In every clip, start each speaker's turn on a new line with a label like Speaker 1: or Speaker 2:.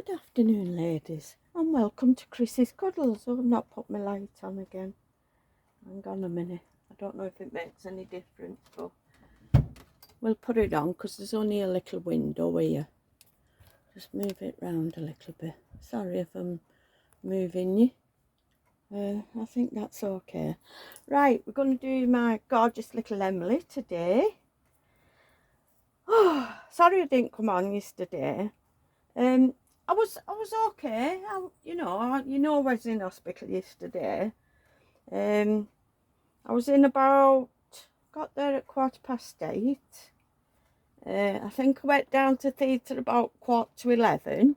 Speaker 1: Good afternoon, ladies, and welcome to Chrissy's Cuddles. Oh, I've not put my light on again. Hang on a minute. I don't know if it makes any difference, but we'll put it on because there's only a little window here. Just move it round a little bit. Sorry if I'm moving you. I think that's okay. Right, we're going to do my gorgeous little Emily today. Oh, sorry I didn't come on yesterday. I was okay. I was in hospital yesterday. I was in got there at 8:15. I think I went down to theatre about 11:15,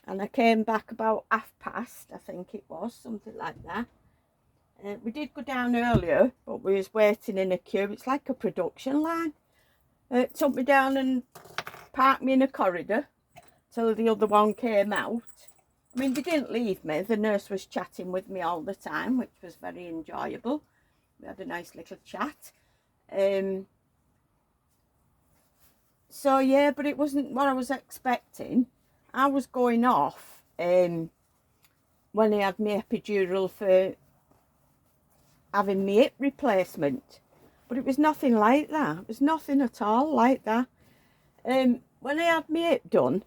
Speaker 1: and I came back about 30:30. I think it was something like that. We did go down earlier, but we was waiting in a queue. It's like a production line. It took me down and parked me in a corridor till the other one came out. I mean, they didn't leave me. The nurse was chatting with me all the time, which was very enjoyable. We had a nice little chat. So yeah, but it wasn't what I was expecting. I was going off when I had my epidural for having my hip replacement, but it was nothing like that. It was nothing at all like that. When I had my hip done,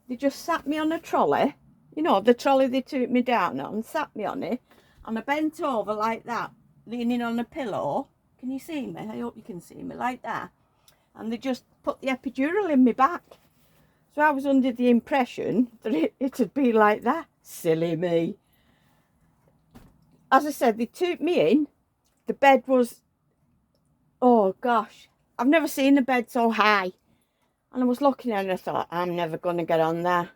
Speaker 1: they just sat me on a trolley, you know, the trolley they took me down on, sat me on it, and I bent over like that, leaning on a pillow. Can you see me? I hope you can see me, like that. And they just put the epidural in my back. So I was under the impression that it'd be like that. Silly me. As I said, they took me in. The bed was, oh gosh, I've never seen a bed so high. And I was looking at it and I thought, I'm never going to get on there.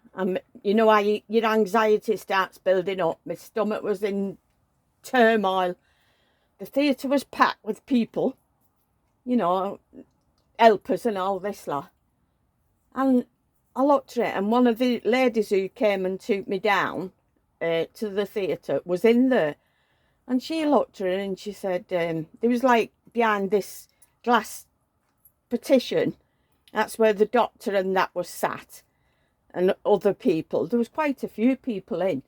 Speaker 1: You know how your anxiety starts building up. My stomach was in turmoil. The theatre was packed with people, you know, helpers and all this lot. And I looked at it, and one of the ladies who came and took me down to the theatre was in there. And she looked at it and she said, there was like behind this glass partition, that's where the doctor and that was sat, and other people. There was quite a few people in.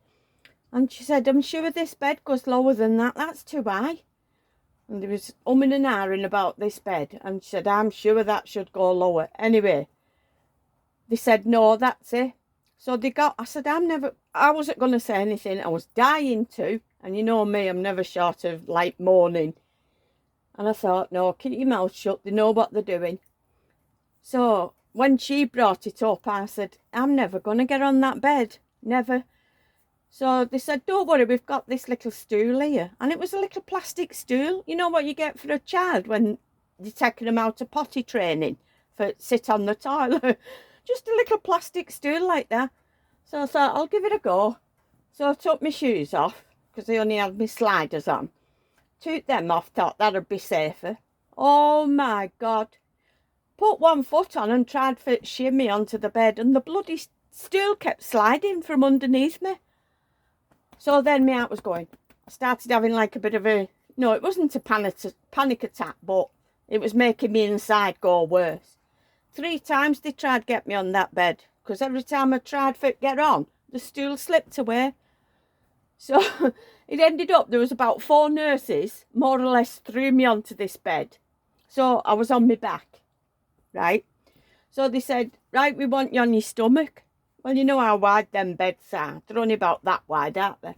Speaker 1: And she said, I'm sure this bed goes lower than that. That's too high. And there was and ahhing about this bed. And she said, I'm sure that should go lower. Anyway, they said, no, that's it. So I said, I wasn't going to say anything. I was dying to. And you know me, I'm never short of like moaning. And I thought, no, keep your mouth shut. They know what they're doing. So when she brought it up, I said, I'm never going to get on that bed. Never. So they said, don't worry, we've got this little stool here. And it was a little plastic stool. You know what you get for a child when you're taking them out of potty training for sit on the toilet? Just a little plastic stool like that. So I thought, I'll give it a go. So I took my shoes off because I only had my sliders on. Took them off, thought that'd be safer. Oh my God. Put one foot on and tried to shimmy onto the bed, and the bloody stool kept sliding from underneath me. So then my heart was going. I started having like a bit of a, no, it wasn't a panic attack, but it was making me inside go worse. 3 times they tried to get me on that bed, because every time I tried to get on, the stool slipped away. So it ended up, there was about 4 nurses, more or less, threw me onto this bed. So I was on my back. Right, so they said, right, we want you on your stomach. Well, you know how wide them beds are. They're only about that wide, aren't they?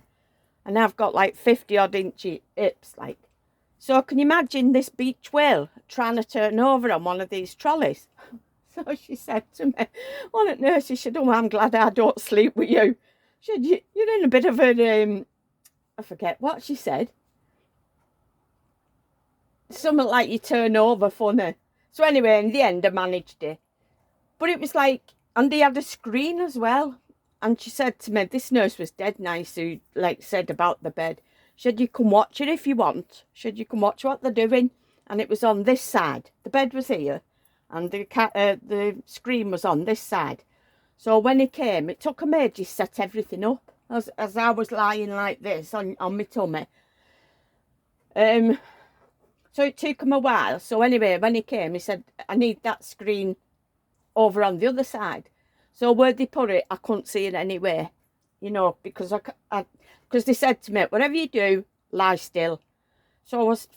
Speaker 1: And I've got like 50 odd inch hips, like. So can you imagine this beach whale trying to turn over on one of these trolleys? So she said to me, one of the nurses said, oh, I'm glad I don't sleep with you. She said, you're in a bit of a, I forget what she said. Something like you turn over funny. So anyway, in the end, I managed it. But it was like, and they had a screen as well. And she said to me, this nurse was dead nice, who like said about the bed. She said, you can watch it if you want. She said, you can watch what they're doing. And it was on this side. The bed was here. And the screen was on this side. So when he came, it took him ages to set everything up. As I was lying like this on my tummy. So it took him a while. So anyway, when he came, he said, I need that screen over on the other side. So where they put it, I couldn't see it anywhere, you know, because because they said to me, whatever you do, lie still. So I was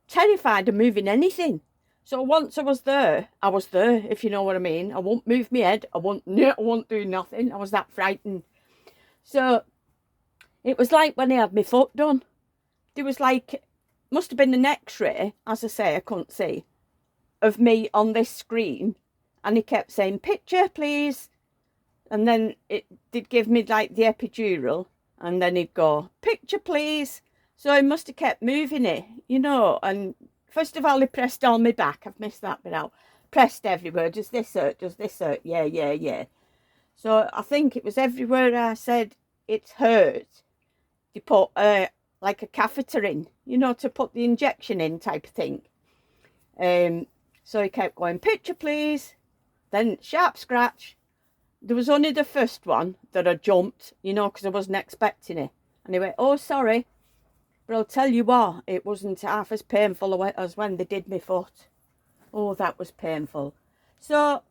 Speaker 1: terrified of moving anything. So once I was there, if you know what I mean. I won't move my head. I won't do nothing. I was that frightened. So it was like when I had my foot done. There was like, must have been an x-ray, as I say, I couldn't see, of me on this screen. And he kept saying, picture, please. And then it did give me like the epidural. And then he'd go, picture, please. So he must have kept moving it, you know. And first of all, he pressed on my back. I've missed that bit out. Pressed everywhere. Does this hurt? Does this hurt? Yeah, yeah, yeah. So I think it was everywhere I said it hurt. They put like a catheter in, you know, to put the injection in type of thing. So he kept going, picture, please. Then sharp scratch. There was only the first one that I jumped, you know, because I wasn't expecting it. And he went, oh, sorry. But I'll tell you what, it wasn't half as painful as when they did my foot. Oh, that was painful. So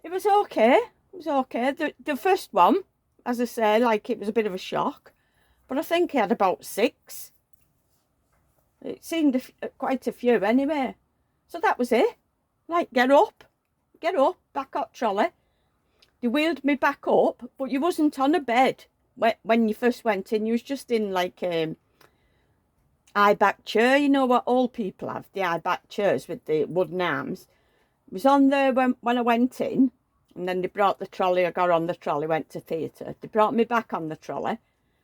Speaker 1: it was okay. It was okay. The first one, as I say, like it was a bit of a shock. But I think he had about 6. It seemed quite a few anyway. So that was it. Like, get up, back up trolley. They wheeled me back up, but you wasn't on a bed when you first went in. You was just in like high back chair, you know what old people have, the high back chairs with the wooden arms. It was on there when I went in, and then they brought the trolley. I got on the trolley, went to theatre. They brought me back on the trolley.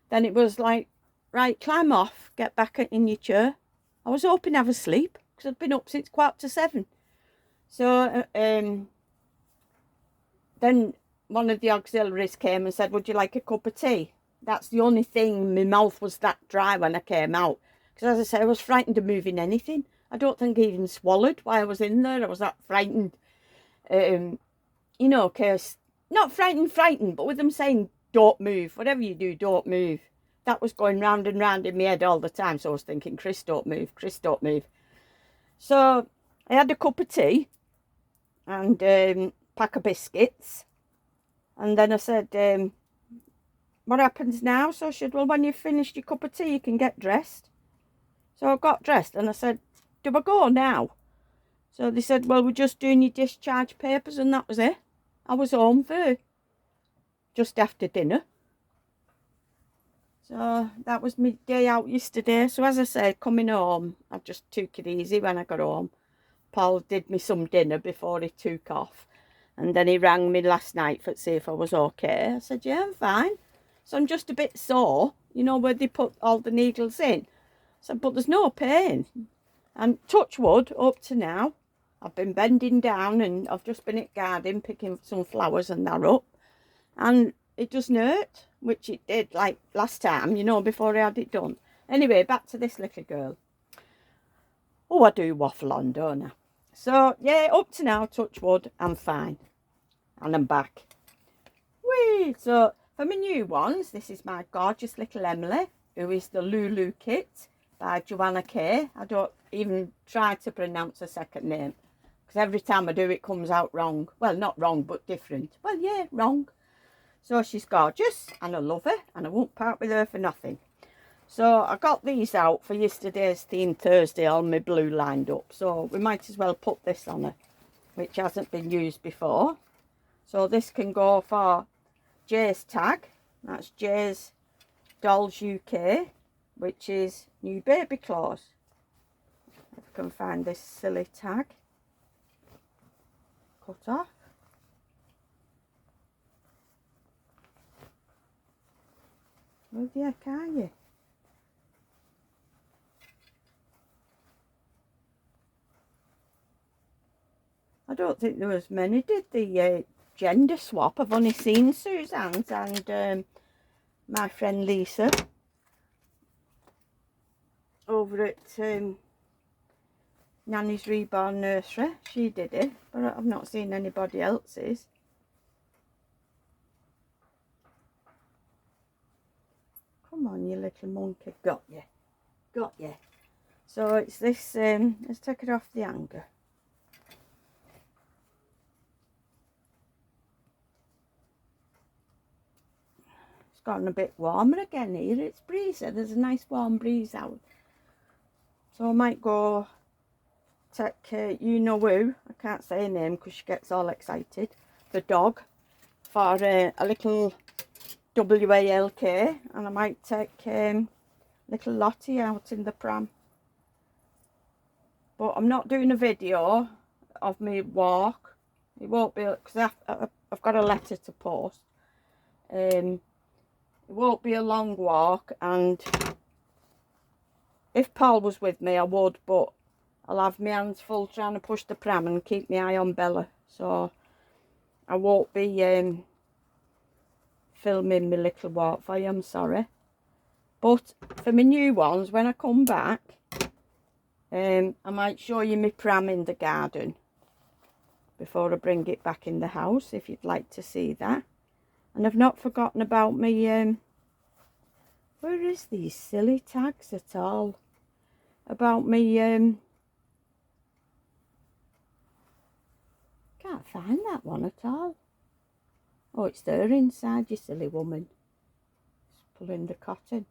Speaker 1: Then it was like, right, climb off, get back in your chair. I was hoping to have a sleep because I'd been up since 7:15. So then one of the auxiliaries came and said, would you like a cup of tea? That's the only thing, my mouth was that dry when I came out. Because as I say, I was frightened of moving anything. I don't think I even swallowed while I was in there. I was that frightened. You know, cause not frightened, but with them saying, don't move. Whatever you do, don't move. That was going round and round in my head all the time. So I was thinking, Chris, don't move. Chris, don't move. So I had a cup of tea and pack of biscuits. And then I said, what happens now? So she said, well, when you've finished your cup of tea, you can get dressed. So I got dressed and I said, do I go now? So they said, well, we're just doing your discharge papers, and that was it. I was home for just after dinner. So that was my day out yesterday. So as I said, coming home, I just took it easy when I got home. Paul did me some dinner before he took off. And then he rang me last night to see if I was okay. I said, yeah, I'm fine. So I'm just a bit sore, you know, where they put all the needles in. I said, but there's no pain. And touch wood, up to now, I've been bending down and I've just been at garden picking some flowers and that up. And it doesn't hurt, which it did like last time, you know, before I had it done. Anyway, back to this little girl. Oh, I do waffle on, don't I? So, yeah, up to now, touch wood, I'm fine. And I'm back. Whee! So, for my new ones, this is my gorgeous little Emily, who is the Lulu Kit by Joanna Kay. I don't even try to pronounce her second name, because every time I do, it comes out wrong. Well, not wrong, but different. Well, yeah, wrong. So, she's gorgeous, and I love her, and I won't part with her for nothing. So I got these out for yesterday's Theme Thursday, all my blue lined up. So we might as well put this on her, which hasn't been used before. So this can go for Jay's tag. That's Jay's Dolls UK, which is new baby clothes. If I can find this silly tag. Cut off. Where the heck are you? I don't think there was many did the gender swap. I've only seen Suzanne's and my friend Lisa over at Nanny's Reborn Nursery. She did it, but I've not seen anybody else's. Come on, you little monkey. Got you. Got you. So it's this, let's take it off the hanger. It's gotten a bit warmer again here. It's breezy. There's a nice warm breeze out. So I might go take you-know-who, I can't say her name because she gets all excited, the dog, for a little WALK, and I might take little Lottie out in the pram. But I'm not doing a video of me walk. It won't be, because I've got a letter to post. It won't be a long walk, and if Paul was with me I would, but I'll have my hands full trying to push the pram and keep my eye on Bella, so I won't be filming my little walk for you, I'm sorry. But for my new ones, when I come back, I might show you my pram in the garden before I bring it back in the house, if you'd like to see that. And I've not forgotten about me, where is these silly tags at all? About me, can't find that one at all. Oh, it's there inside, you silly woman. Just pulling the cotton.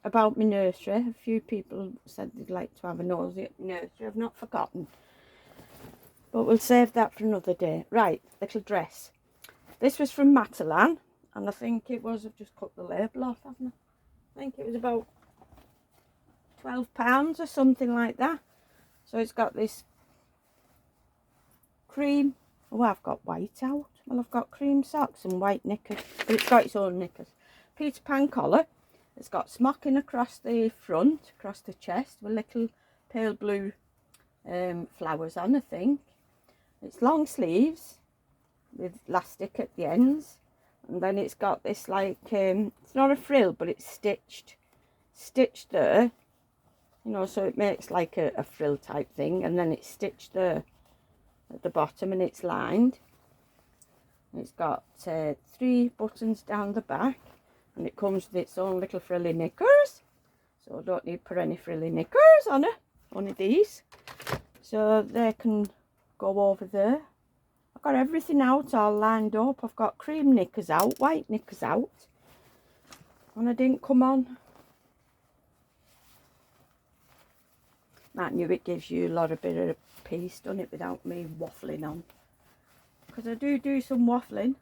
Speaker 1: About my nursery. A few people said they'd like to have a nosy at nursery. I've not forgotten. But we'll save that for another day. Right, little dress. This was from Matalan. And I think it was, I've just cut the label off, haven't I? I think it was about £12 or something like that. So it's got this cream. Oh, I've got white out. Well, I've got cream socks and white knickers. But it's got its own knickers. Peter Pan collar. It's got smocking across the front, across the chest, with little pale blue flowers on, I think. It's long sleeves with elastic at the ends. And then it's got this like, it's not a frill, but it's stitched there. You know, so it makes like a frill type thing. And then it's stitched there at the bottom, and it's lined. It's got 3 buttons down the back, and it comes with its own little frilly knickers, so I don't need to put any frilly knickers on it, only these, so they can go over there. I've got everything out all lined up. I've got cream knickers out, white knickers out, and I didn't come on. That knew it gives you a lot of bit of peace, doesn't it, without me waffling on. Because I do some waffling.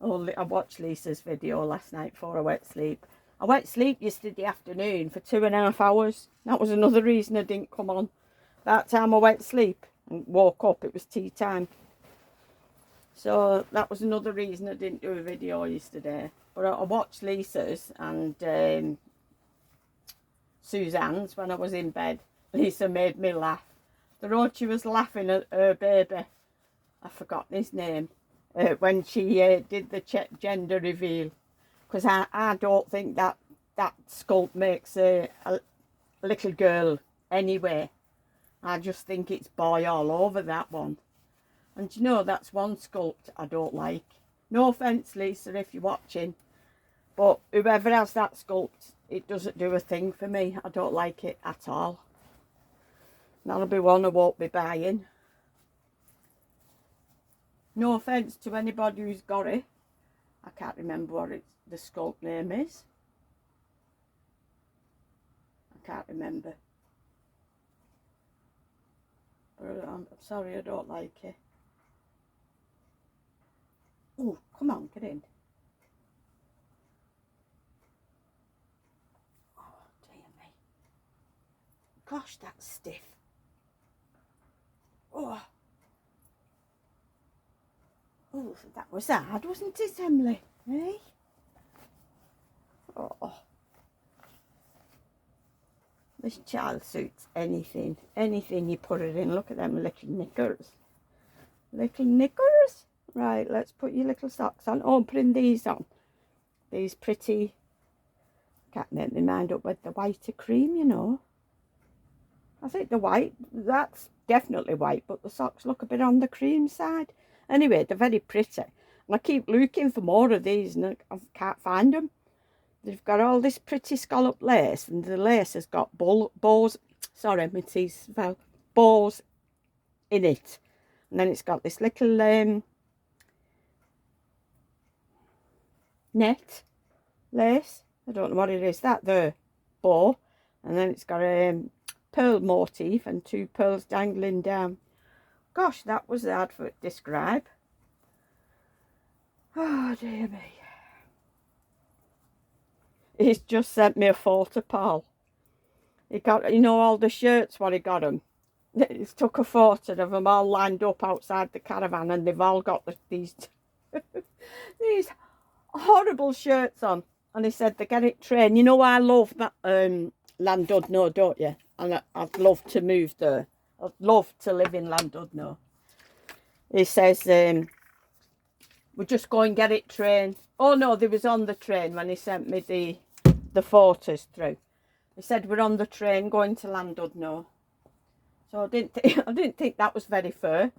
Speaker 1: Oh, I watched Lisa's video last night before I went to sleep. I went to sleep yesterday afternoon for 2.5 hours. That was another reason I didn't come on. That time I went to sleep and woke up, it was tea time. So that was another reason I didn't do a video yesterday. But I watched Lisa's and Suzanne's when I was in bed. Lisa made me laugh. The road she was laughing at her baby, I've forgotten his name, when she did the gender reveal. Because I don't think that sculpt makes a little girl anyway. I just think it's boy all over that one. And you know, that's one sculpt I don't like. No offence, Lisa, if you're watching. But whoever has that sculpt, it doesn't do a thing for me. I don't like it at all. That'll be one I won't be buying. No offence to anybody who's got it. I can't remember what the sculpt name is. I can't remember. But I'm sorry, I don't like it. Oh, come on, get in. Oh, dear me. Gosh, that's stiff. Oh. Oh, that was hard, wasn't it, Emily? Eh? Oh. This child suits anything. Anything you put it in. Look at them little knickers. Little knickers? Right, let's put your little socks on. Oh, I'm putting these on. These pretty... Can't make my mind up with the white cream, you know. I think the white, that's definitely white, but the socks look a bit on the cream side. Anyway, they're very pretty. And I keep looking for more of these and I can't find them. They've got all this pretty scallop lace, and the lace has got bows, sorry, my teeth fell, bows in it. And then it's got this little, net lace. I don't know what it is. That there bow, and then it's got a pearl motif and 2 pearls dangling down. Gosh, that was the advert describe. Oh dear me. He's just sent me a photo, Paul. He got, you know, all the shirts what he got them. He's took a photo of them all lined up outside the caravan, and they've all got these these horrible shirts on. And he said they get it trained. You know, I love that Llandudno, don't you? And I'd love to move there. I'd love to live in Llandudno. He says we'll just go and get it trained. Oh no, they was on the train when he sent me the photos through. He said we're on the train going to Llandudno. So I didn't think that was very fair.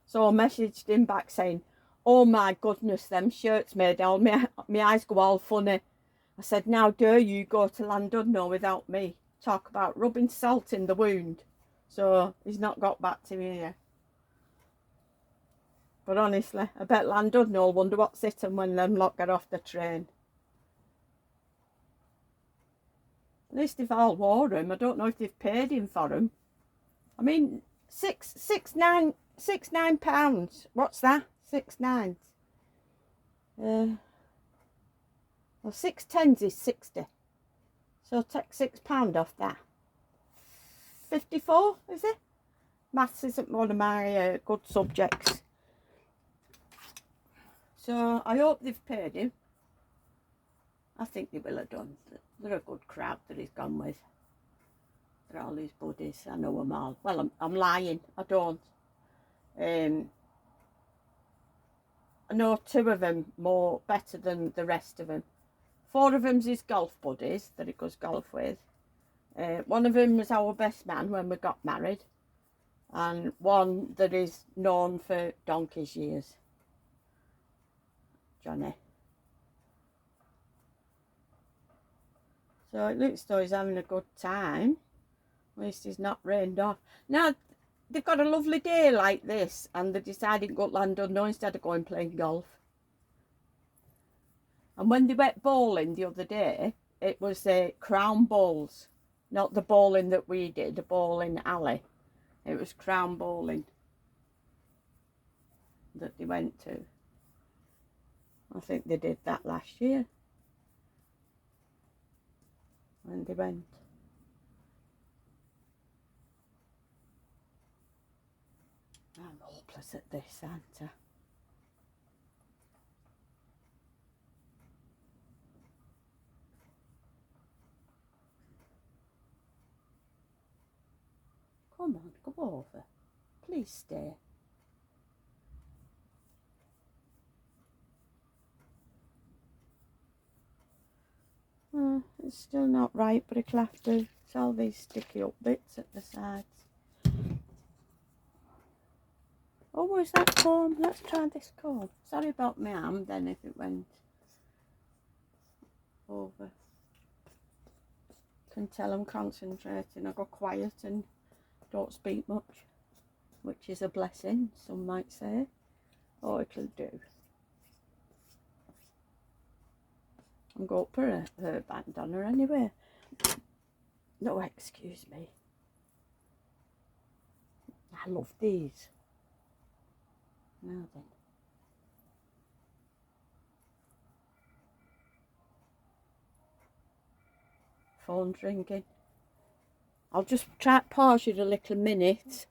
Speaker 1: So I messaged him back saying, oh my goodness, them shirts made all my eyes go all funny. I said, now dare you go to Llandudno without me? Talk about rubbing salt in the wound. So he's not got back to me yet. But honestly, I bet Llandudno will wonder what's hitting when them lot get off the train. At least they've all wore them. I don't know if they've paid him for them. I mean, £9. What's that? 6 nines. Well, 6 tens is 60. So take £6 off that. 54, is it? Maths isn't one of my good subjects. So I hope they've paid him. I think they will have done. They're a good crowd that he's gone with. They're all his buddies. I know them all. Well, I'm lying. I don't. I know 2 of them more better than the rest of them. 4 of them's his golf buddies that he goes golf with. One of them was our best man when we got married. And one that is known for donkey's years. Johnny. So it looks though he's having a good time. At least he's not rained off. Now, they've got a lovely day like this, and they decided to go to Llandudno instead of going playing golf. And when they went bowling the other day, it was Crown Bowls, not the bowling that we did, the bowling alley. It was Crown Bowling that they went to. I think they did that last year when they went. I'm hopeless at this, aren't I? Come on, come over. Please stay. It's still not right, but it'll have to. It's all these sticky up bits at the sides. Oh, where's that comb? Let's try this comb. Sorry about my arm then if it went over. Can tell I'm concentrating. I go quiet and don't speak much, which is a blessing, some might say. Oh, it'll do. I'm going to put her band on her anyway. No, excuse me. I love these. Now then. Phone's ringing. I'll just try to pause you a little minute.